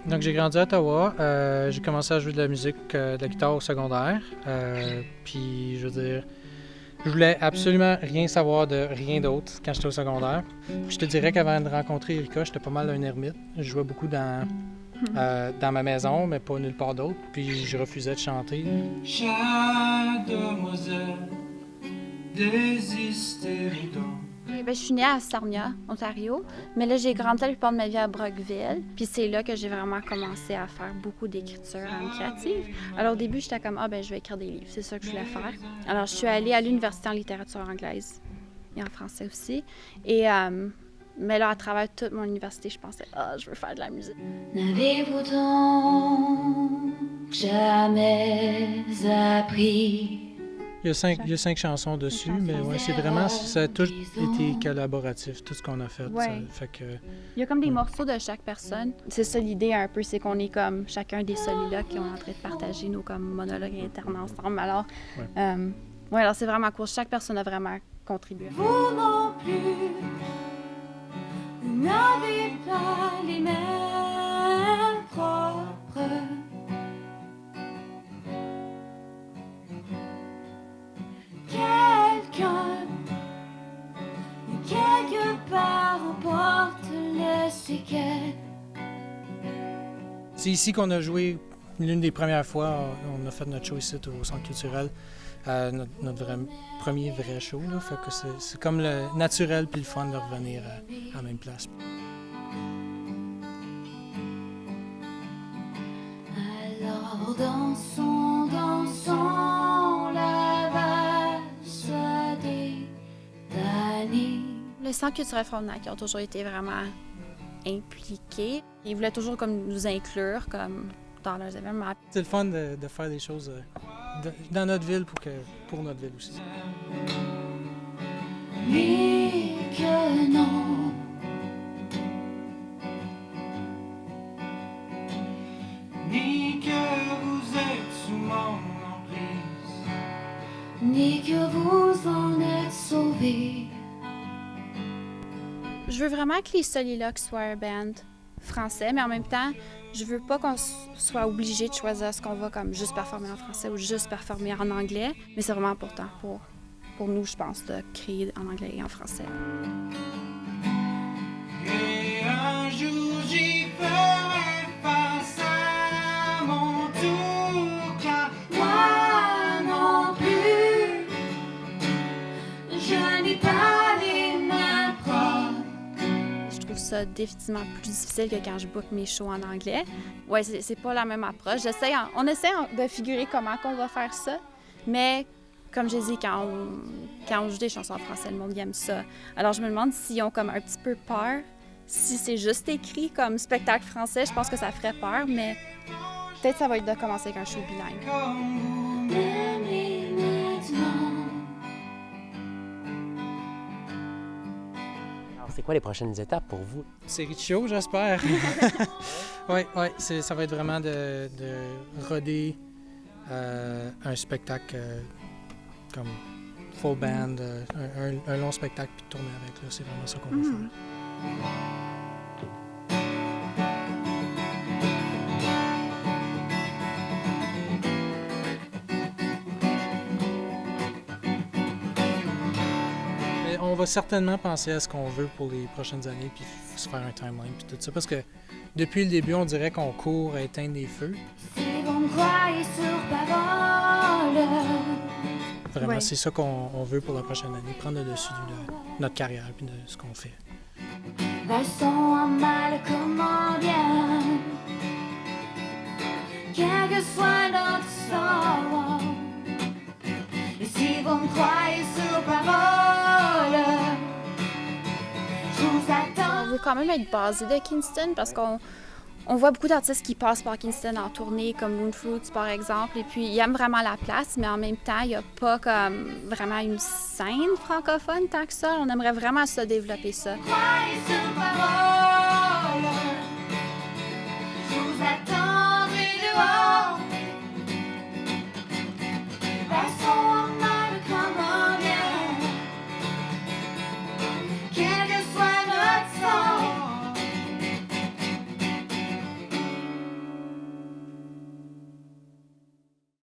Donc, j'ai grandi à Ottawa. J'ai commencé à jouer de la musique, de la guitare au secondaire. Puis, je veux dire, je voulais absolument rien savoir de rien d'autre quand j'étais au secondaire. Puis, je te dirais qu'avant de rencontrer Erika, j'étais pas mal un ermite. Je jouais beaucoup dans ma maison, mais pas nulle part d'autre. Puis, je refusais de chanter. Chère demoiselle, désistérez donc. Je suis née à Sarnia, Ontario, mais là, j'ai grandi la plupart de ma vie à Brockville. Puis c'est là que j'ai vraiment commencé à faire beaucoup d'écriture créative. Alors au début, j'étais comme, je vais écrire des livres, c'est ça que je voulais faire. Alors je suis allée à l'université en littérature anglaise et en français aussi. Et, mais là, à travers toute mon université, je pensais, je veux faire de la musique. N'avez-vous donc jamais appris? Il y a 5 chansons dessus, mais ouais, c'est vraiment, ça a tout été collaboratif, tout ce qu'on a fait. Ouais. Ça fait que, Il y a comme des morceaux de chaque personne. C'est ça l'idée un peu, c'est qu'on est comme chacun des soliloques qui sont en train de partager nos comme monologues internes ensemble. Alors, alors c'est vraiment cool. Chaque personne a vraiment contribué. Vous non plus n'avez pas les mêmes propres. Quelqu'un, quelque part, emporte le séquel. c'est ici qu'on a joué l'une des premières fois. On a fait notre show ici au Centre culturel, notre premier vrai show. Là, fait que c'est comme le naturel puis le fun de revenir à la même place. Alors dansons la valse des damnés. Le Centre culturel Frontenac qui a toujours été vraiment impliqué. Ils voulaient toujours comme nous inclure comme dans leurs événements. C'est le fun de faire des choses dans notre ville pour notre ville aussi. Mais que non, Ni que vous êtes sous mon emprise, ni que vous en êtes sauvés. Je veux vraiment que les Soliloques soient un band français, mais en même temps, je veux pas qu'on soit obligé de choisir ce qu'on va comme juste performer en français ou juste performer en anglais. Mais c'est vraiment important pour nous, je pense, de créer en anglais et en français. et un jour j'y ferai face à mon tour, car Moi non plus, je n'ai pas les mains propres. Je trouve ça définitivement plus difficile que quand je book mes shows en anglais. Ouais, c'est pas la même approche. On essaie de figurer comment qu'on va faire ça, mais comme je dis, quand on joue des chansons en français, le monde aime ça. Alors je me demande s'ils ont comme un petit peu peur. Si c'est juste écrit comme spectacle français, je pense que ça ferait peur, mais peut-être ça va être de commencer avec un show bilingue. comme vous M'aimer maintenant. Alors, c'est quoi les prochaines étapes pour vous? Série de show, j'espère. Oui, ça va être vraiment de roder un spectacle comme full band, un long spectacle puis de tourner avec. Là, c'est vraiment ça qu'on va faire. Mais on va certainement penser à ce qu'on veut pour les prochaines années puis se faire un timeline puis tout ça parce que depuis le début, on dirait qu'on court à éteindre des feux. Si vous me croyez sur parole, Vraiment, Ouais. c'est ça qu'on veut pour la prochaine année, prendre le dessus de notre carrière et de ce qu'on fait. valsons en mal comme en bien. Quel que soit notre sort. Et si vous me croyez sur parole, je vous attends. On veut quand même être basé de Kingston parce qu'on voit beaucoup d'artistes qui passent par Kingston en tournée, comme Moonfruits par exemple, et puis ils aiment vraiment la place, mais en même temps, il n'y a pas comme vraiment une scène francophone tant que ça. On aimerait vraiment ça développer ça. Croyez sur parole.